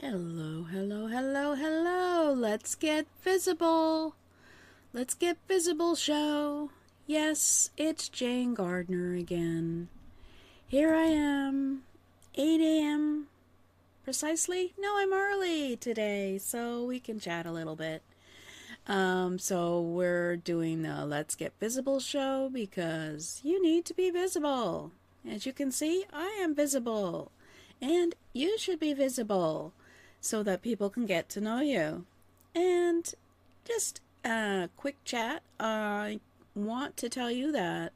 Hello, hello, hello, hello. Let's get visible. Let's get visible show. Yes, it's Jane Gardner again. Here I am, 8 a.m. precisely. No, I'm early today, so we can chat a little bit. So we're doing the Let's Get Visible show because you need to be visible. As you can see, I am visible. And you should be visible so that people can get to know you. And just a quick chat, I want to tell you that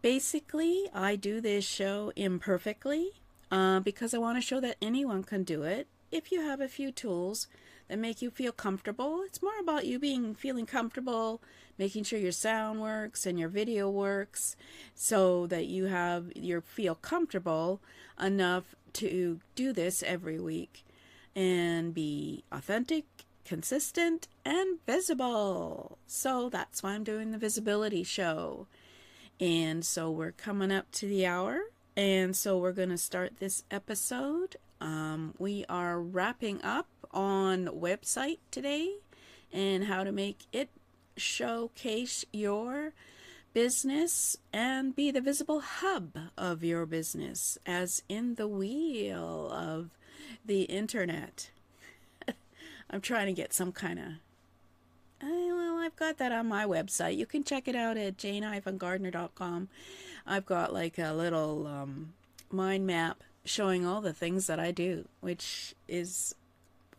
basically I do this show imperfectly because I want to show that anyone can do it if you have a few tools that make you feel comfortable. It's more about you feeling comfortable, making sure your sound works and your video works so that you feel comfortable enough to do this every week and be authentic, consistent, and visible. So that's why I'm doing the visibility show. And so we're coming up to the hour, and so we're going to start this episode. We are wrapping up on website today and how to make it showcase your business and be the visible hub of your business, as in the wheel of the internet. I'm trying to get some kind of I've got that on my website. You can check it out at jane-gardner.com. I've got like a little mind map showing all the things that I do, which is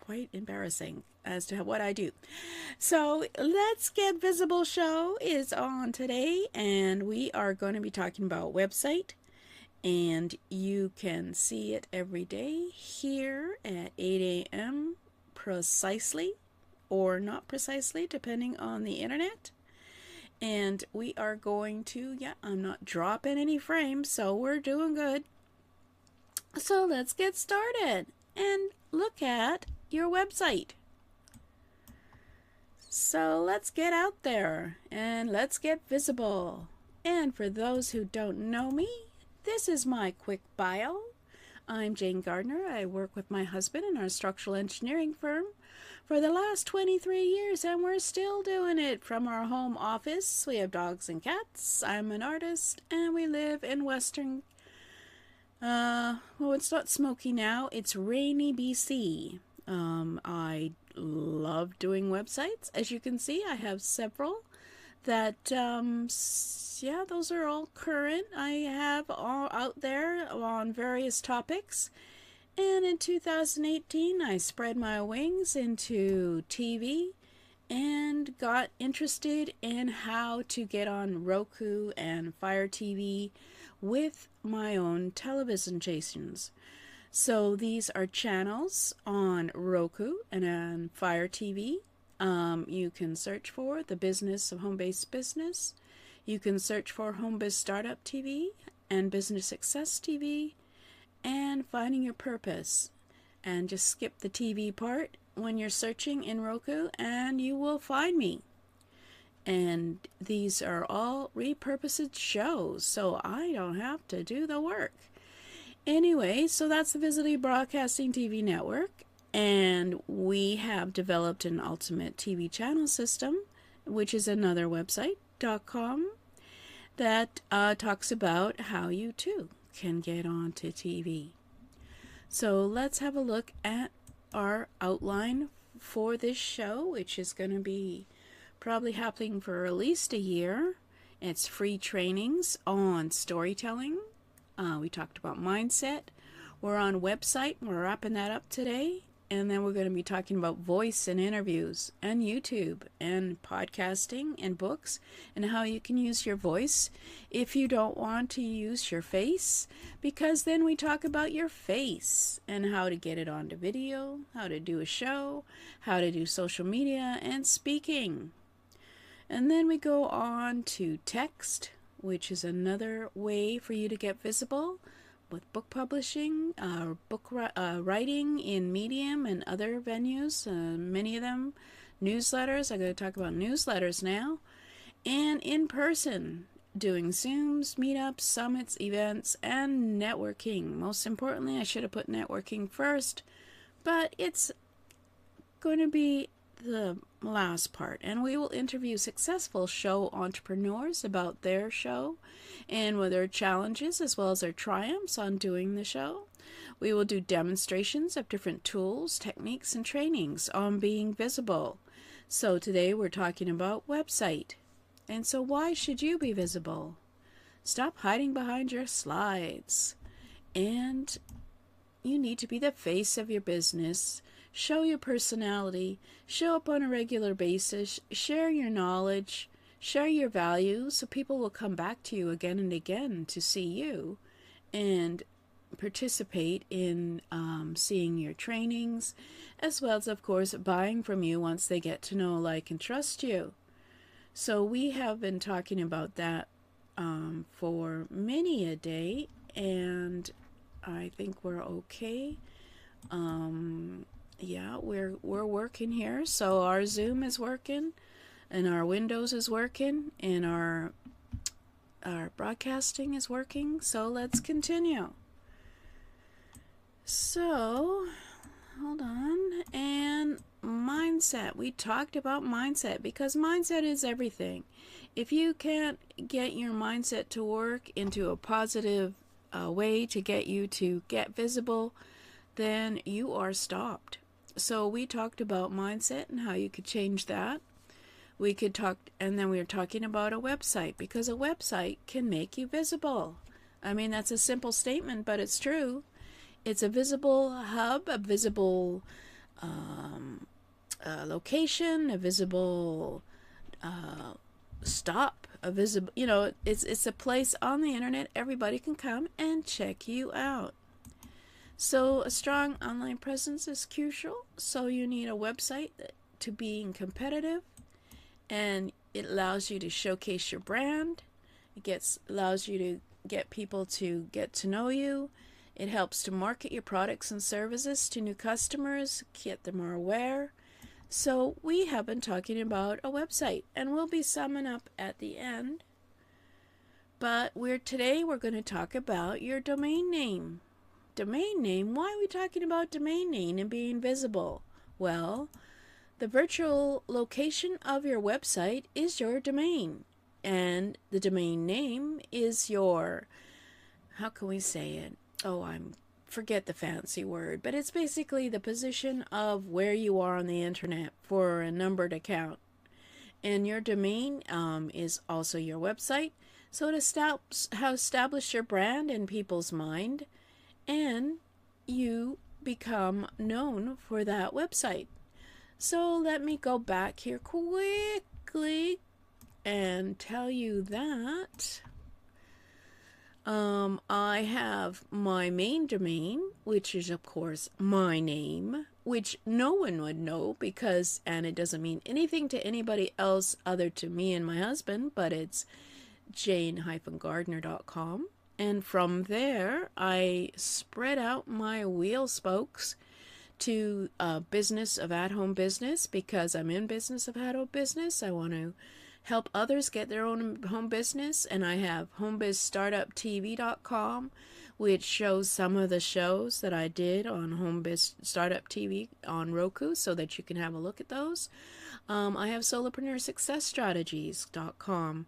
quite embarrassing as to what I do. So Let's Get Visible show is on today, and we are going to be talking about website, and you can see it every day here at 8 a.m. precisely, or not precisely, depending on the internet. And we are going to, I'm not dropping any frames, so we're doing good. So let's get started and look at your website. So let's get out there and let's get visible. And for those who don't know me, this is my quick bio. I'm Jane Gardner. I work with my husband in our structural engineering firm for the last 23 years, and we're still doing it from our home office. We have dogs and cats. I'm an artist, and we live in Western, well, it's not smoky now. It's rainy BC. I love doing websites. As you can see, I have several that, those are all current. I have all out there on various topics. And in 2018, I spread my wings into TV and got interested in how to get on Roku and Fire TV with my own television stations. So these are channels on Roku and on Fire TV. You can search for The Business of Home-Based Business. You can search for Home-Biz Startup TV and Business Success TV and Finding Your Purpose. And just skip the TV part when you're searching in Roku and you will find me. And these are all repurposed shows, so I don't have to do the work. Anyway, so that's the Visibility Broadcasting TV network, and we have developed an ultimate TV channel system, which is another website.com that talks about how you too can get onto TV. So let's have a look at our outline for this show, which is going to be probably happening for at least a year. It's free trainings on storytelling. We talked about mindset. We're on website. We're wrapping that up today. And then we're going to be talking about voice and interviews and YouTube and podcasting and books and how you can use your voice if you don't want to use your face, because then we talk about your face and how to get it onto video, how to do a show, how to do social media and speaking. And then we go on to text, which is another way for you to get visible with book publishing, book writing in Medium and other venues, many of them newsletters. I'm going to talk about newsletters now, and in person, doing Zooms, meetups, summits, events, and networking. Most importantly, I should have put networking first, but it's going to be the last part, and we will interview successful show entrepreneurs about their show and what their challenges as well as their triumphs on doing the show. We will do demonstrations of different tools, techniques, and trainings on being visible. So today we're talking about website. And so why should you be visible? Stop hiding behind your slides. And you need to be the face of your business. Show your personality. Show up on a regular basis. Share your knowledge. Share your values so people will come back to you again and again to see you and participate in seeing your trainings, as well as, of course, buying from you once they get to know, like, and trust you. So we have been talking about that for many a day, and I think we're okay. Yeah, we're working here. So our Zoom is working, and our Windows is working, and our broadcasting is working. So let's continue. So, hold on. And mindset. We talked about mindset because mindset is everything. If you can't get your mindset to work into a positive way to get you to get visible, then you are stopped. So we talked about mindset and how you could change that. We could talk, and then we were talking about a website because a website can make you visible. I mean, that's a simple statement, but it's true. It's a visible hub, a visible location, a visible stop, a visible, it's a place on the internet everybody can come and check you out. So a strong online presence is crucial. So you need a website to being competitive, and it allows you to showcase your brand. It allows you to get people to get to know you. It helps to market your products and services to new customers, get them more aware. So we have been talking about a website, and we'll be summing up at the end. But today we're going to talk about your domain name. Domain name? Why are we talking about domain name and being visible? Well, the virtual location of your website is your domain, and the domain name is your, how can we say it? Forget the fancy word, but it's basically the position of where you are on the internet for a numbered account. And your domain is also your website, so it establishes your brand in people's mind, and you become known for that website. So let me go back here quickly and tell you that I have my main domain, which is of course my name, which no one would know and it doesn't mean anything to anybody else other to me and my husband, but it's jane-gardner.com. And from there, I spread out my wheel spokes to business of at-home business because I'm in business of at-home business. I want to help others get their own home business, and I have homebizstartuptv.com, which shows some of the shows that I did on Home Biz Startup TV on Roku so that you can have a look at those. I have solopreneursuccessstrategies.com,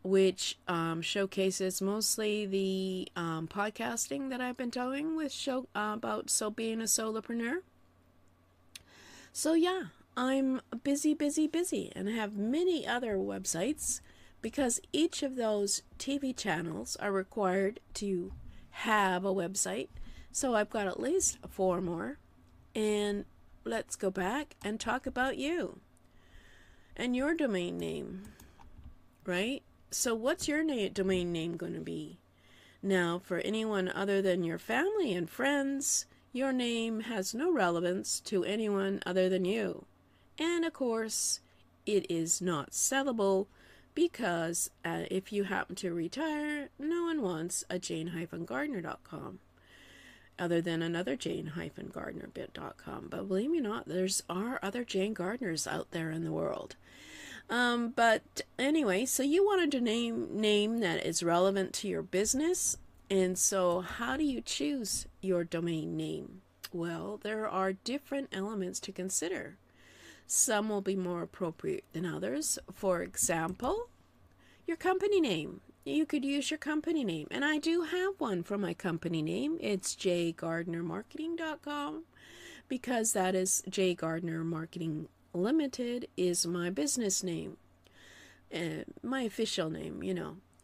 which showcases mostly the podcasting that I've been doing about being a solopreneur. So yeah, I'm busy, and I have many other websites because each of those TV channels are required to have a website. So I've got at least 4 more. And let's go back and talk about you and your domain name, right? So what's your domain name going to be? Now, for anyone other than your family and friends, your name has no relevance to anyone other than you. And of course, it is not sellable because if you happen to retire, no one wants a jane-gardner.com other than another jane-gardner.com. But believe me or not, are other Jane Gardners out there in the world. But anyway, so you wanted a name that is relevant to your business. And so how do you choose your domain name? Well, there are different elements to consider. Some will be more appropriate than others. For example, your company name. You could use your company name, and I do have one for my company name. It's jane-gardner.com, because that is J. Gardner Marketing Limited is my business name, my official name,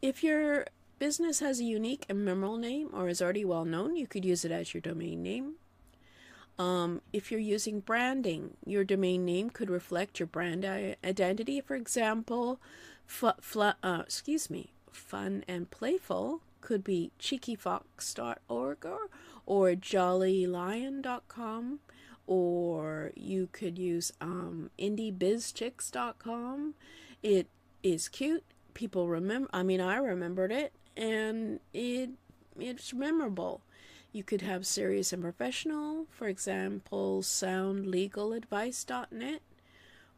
If your business has a unique and memorable name or is already well known, you could use it as your domain name. If you're using branding, your domain name could reflect your brand identity. For example, fun and playful could be cheekyfox.org or jollylion.com, or you could use indiebizchicks.com. It is cute. People remember. I remembered it, and it's memorable. You could have serious and professional, for example, soundlegaladvice.net,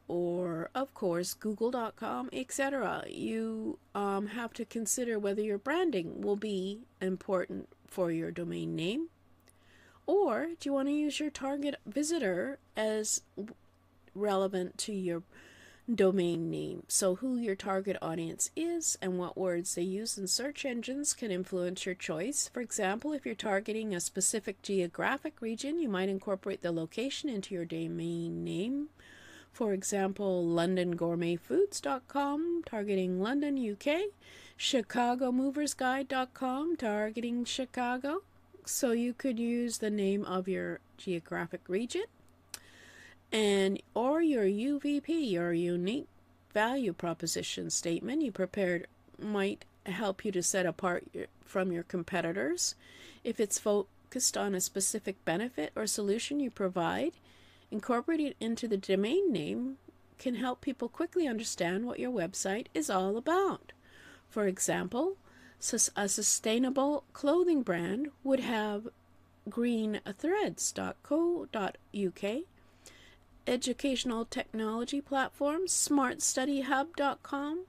or, of course, google.com, etc. You have to consider whether your branding will be important for your domain name, or do you want to use your target visitor as relevant to your domain name. So who your target audience is and what words they use in search engines can influence your choice. For example, if you're targeting a specific geographic region, you might incorporate the location into your domain name. For example, londongourmetfoods.com, targeting London, UK, chicagomoversguide.com, targeting Chicago. So you could use the name of your geographic region, or your UVP, your unique value proposition statement you prepared might help you to set apart from your competitors. If it's focused on a specific benefit or solution you provide, incorporating it into the domain name can help people quickly understand what your website is all about. For example, a sustainable clothing brand would have greenthreads.co.uk, educational technology platforms, smartstudyhub.com,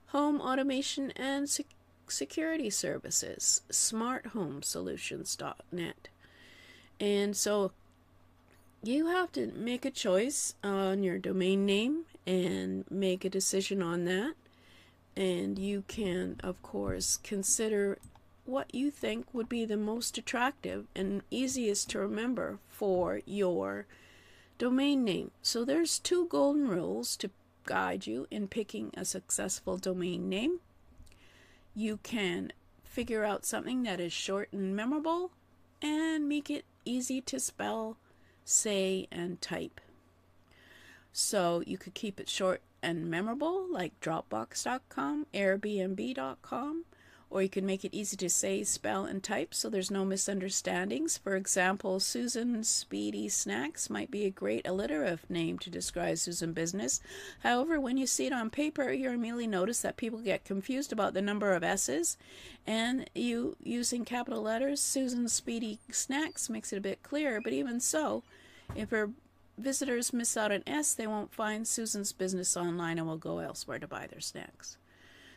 home automation and security services, smarthomesolutions.net. And so you have to make a choice on your domain name and make a decision on that. And you can, of course, consider what you think would be the most attractive and easiest to remember for your domain name. So there's 2 golden rules to guide you in picking a successful domain name. You can figure out something that is short and memorable and make it easy to spell, say, and type. So you could keep it short and memorable, like dropbox.com, airbnb.com, or you can make it easy to say, spell, and type so there's no misunderstandings. For example, Susan Speedy Snacks might be a great alliterative name to describe Susan business. However, when you see it on paper, you immediately notice that people get confused about the number of S's, and you using capital letters, Susan Speedy Snacks, makes it a bit clearer. But even so, if her visitors miss out on S, they won't find Susan's business online and will go elsewhere to buy their snacks.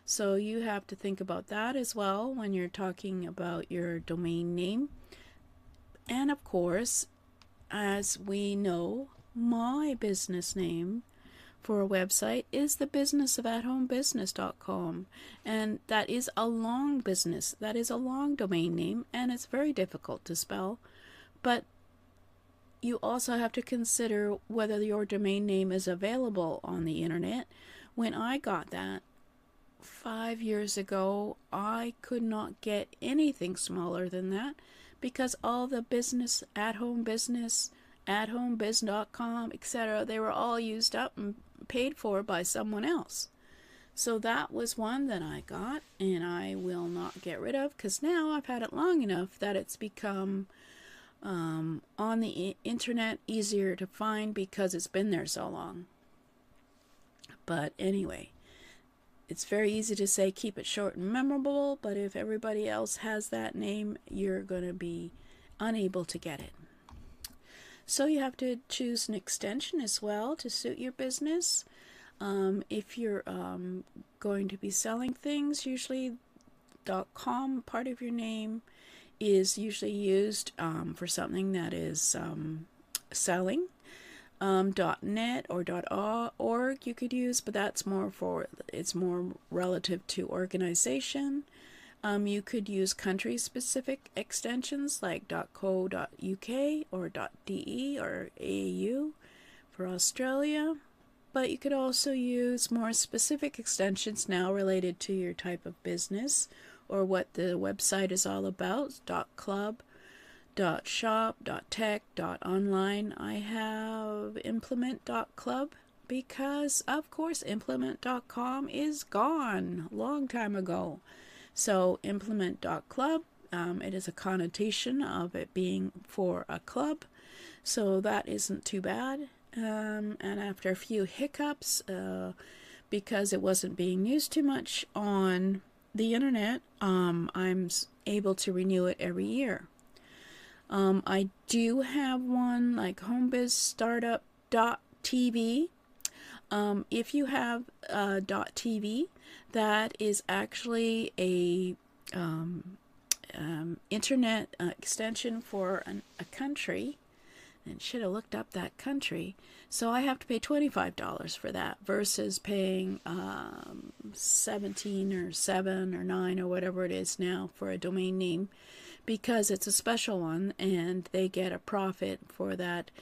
So you have to think about that as well when you're talking about your domain name. And of course, as we know, my business name for a website is the business of athomebusiness.com. And that is a long business. That is a long domain name, and it's very difficult to spell. But you also have to consider whether your domain name is available on the internet. When I got that 5 years ago, I could not get anything smaller than that because all the business, athomebiz.com, etc., they were all used up and paid for by someone else. So that was one that I got, and I will not get rid of because now I've had it long enough that it's become on the internet easier to find because it's been there so long. But anyway, it's very easy to say keep it short and memorable, but if everybody else has that name, you're going to be unable to get it. So you have to choose an extension as well to suit your business. If you're going to be selling things, usually .com part of your name is usually used for something that is selling. .net or .org you could use, but that's more for, it's more relative to organization. You could use country-specific extensions like .co.uk or .de or AU for Australia, but you could also use more specific extensions now related to your type of business or what the website is all about. .club, .shop, .tech, .online. I have implement.club because, of course, implement.com is gone a long time ago. So implement.club, it is a connotation of it being for a club, so that isn't too bad. And after a few hiccups, because it wasn't being used too much on the internet, I'm able to renew it every year. I do have one like homebizstartup.tv. If you have .tv, that is actually a internet extension for a country, and should have looked up that country. So I have to pay $25 for that versus paying 17 or 7 or 9 or whatever it is now for a domain name, because it's a special one and they get a profit for that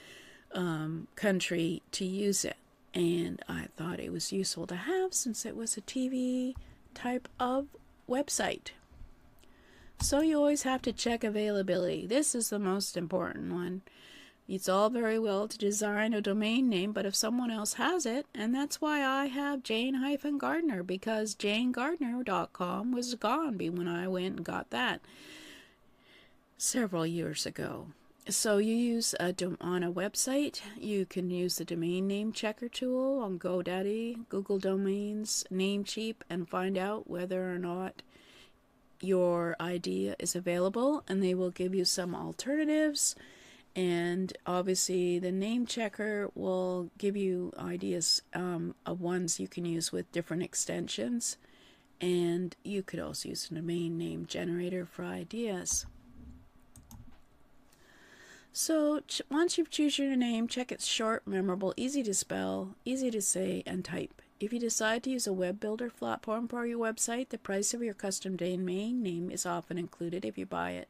country to use it. And I thought it was useful to have since it was a TV type of website. So you always have to check availability. This is the most important one. It's all very well to design a domain name, but if someone else has it, and that's why I have Jane-Gardner, because jane-gardner.com was gone when I went and got that several years ago. So you use on a website, you can use the domain name checker tool on GoDaddy, Google Domains, Namecheap, and find out whether or not your idea is available, and they will give you some alternatives. And obviously the name checker will give you ideas of ones you can use with different extensions, and you could also use a domain name generator for ideas. So once you've chosen your name, check it's short, memorable, easy to spell, easy to say, and type. If you decide to use a web builder platform for your website, the price of your custom domain name is often included if you buy it.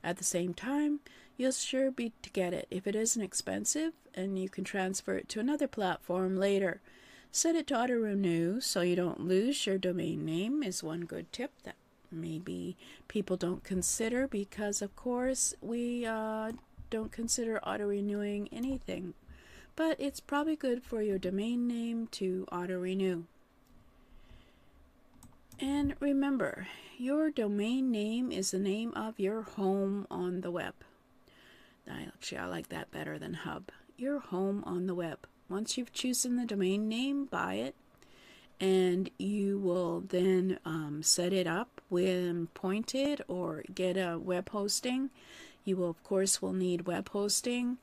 At the same time, you'll sure be to get it if it isn't expensive, and you can transfer it to another platform later. Set it to auto renew so you don't lose your domain name is one good tip that maybe people don't consider, because of course we don't consider auto-renewing anything, but it's probably good for your domain name to auto-renew. And remember, your domain name is the name of your home on the web. Actually, I like that better than hub. Your home on the web. Once you've chosen the domain name, buy it, and you will then set it up when pointed or get a web hosting. You will, of course, will need web hosting,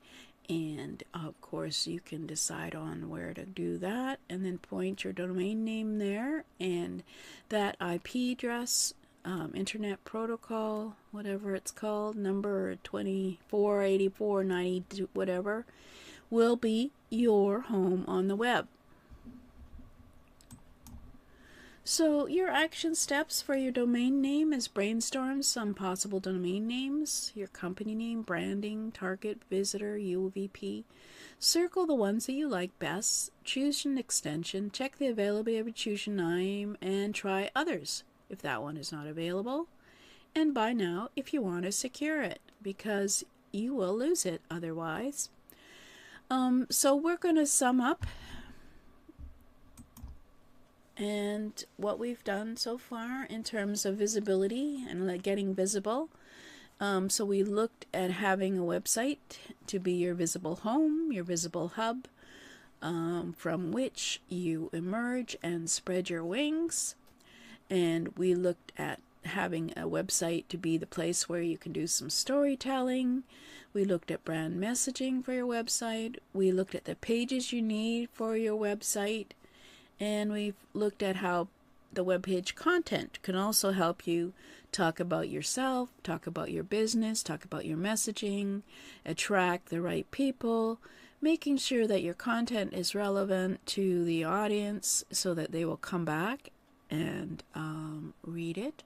and of course you can decide on where to do that, and then point your domain name there, and that IP address, internet protocol, whatever it's called, number 248490 whatever, will be your home on the web. So your action steps for your domain name is brainstorm some possible domain names, your company name, branding, target, visitor, UVP. Circle the ones that you like best, choose an extension, check the availability of your chosen name, and try others if that one is not available. And buy now if you want to secure it, because you will lose it otherwise. So we're going to sum up and what we've done so far in terms of visibility and getting visible. So we looked at having a website to be your visible home, your visible hub, from which you emerge and spread your wings. And we looked at having a website to be the place where you can do some storytelling. We looked at brand messaging for your website. We looked at the pages you need for your website. And we've looked at how the webpage content can also help you talk about yourself, talk about your business, talk about your messaging, attract the right people, making sure that your content is relevant to the audience so that they will come back and read it.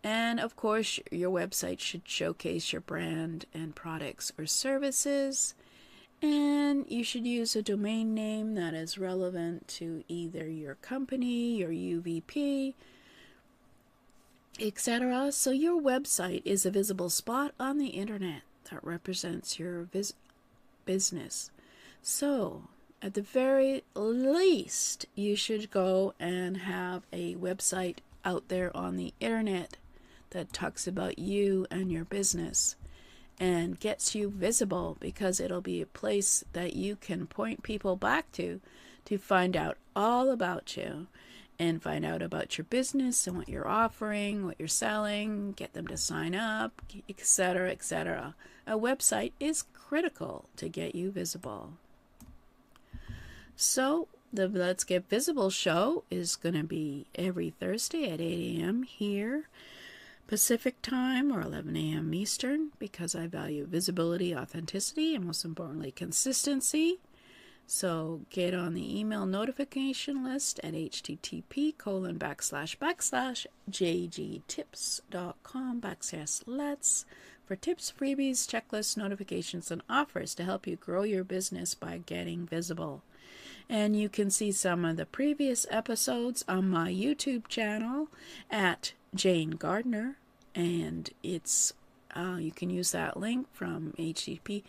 And of course, your website should showcase your brand and products or services. And you should use a domain name that is relevant to either your company, your UVP, etc. So your website is a visible spot on the internet that represents your business. So at the very least, you should go and have a website out there on the internet that talks about you and your business and gets you visible, because it'll be a place that you can point people back to find out all about you and find out about your business and what you're offering, what you're selling, get them to sign up, etc., etc. A website is critical to get you visible. So the Let's Get Visible show is going to be every Thursday at 8 a.m. here Pacific time, or 11 a.m. Eastern, because I value visibility, authenticity, and most importantly, consistency. So get on the email notification list at http://jgtips.com/let's for tips, freebies, checklists, notifications, and offers to help you grow your business by getting visible. And you can see some of the previous episodes on my YouTube channel at jane-gardner, and it's you can use that link from http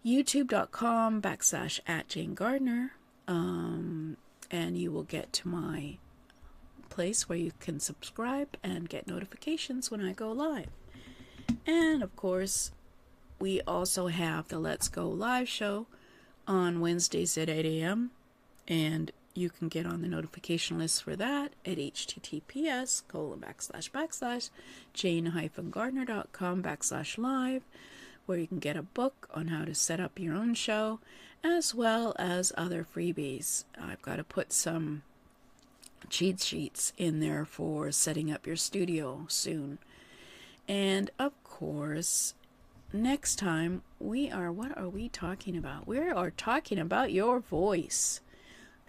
youtube.com/@jane-gardner, and you will get to my place where you can subscribe and get notifications when I go live. And of course, we also have the Let's Go Live show on Wednesdays at 8 a.m. and you can get on the notification list for that at https://jane-gardner.com/live, where you can get a book on how to set up your own show, as well as other freebies. I've got to put some cheat sheets in there for setting up your studio soon. And of course, next time what are we talking about? We are talking about your voice.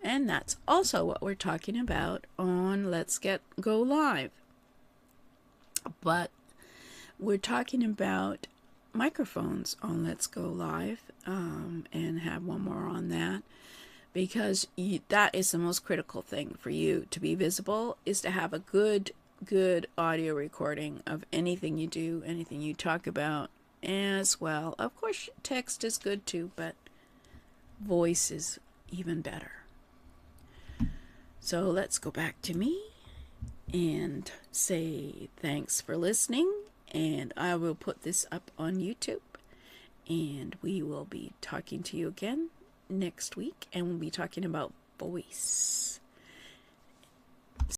And that's also what we're talking about on Let's Go Live. But we're talking about microphones on Let's Go Live, and have one more on that, because that is the most critical thing for you to be visible, is to have a good audio recording of anything you do, anything you talk about as well. Of course, text is good too, but voice is even better. So let's go back to me and say thanks for listening, and I will put this up on YouTube, and we will be talking to you again next week, and we'll be talking about voice.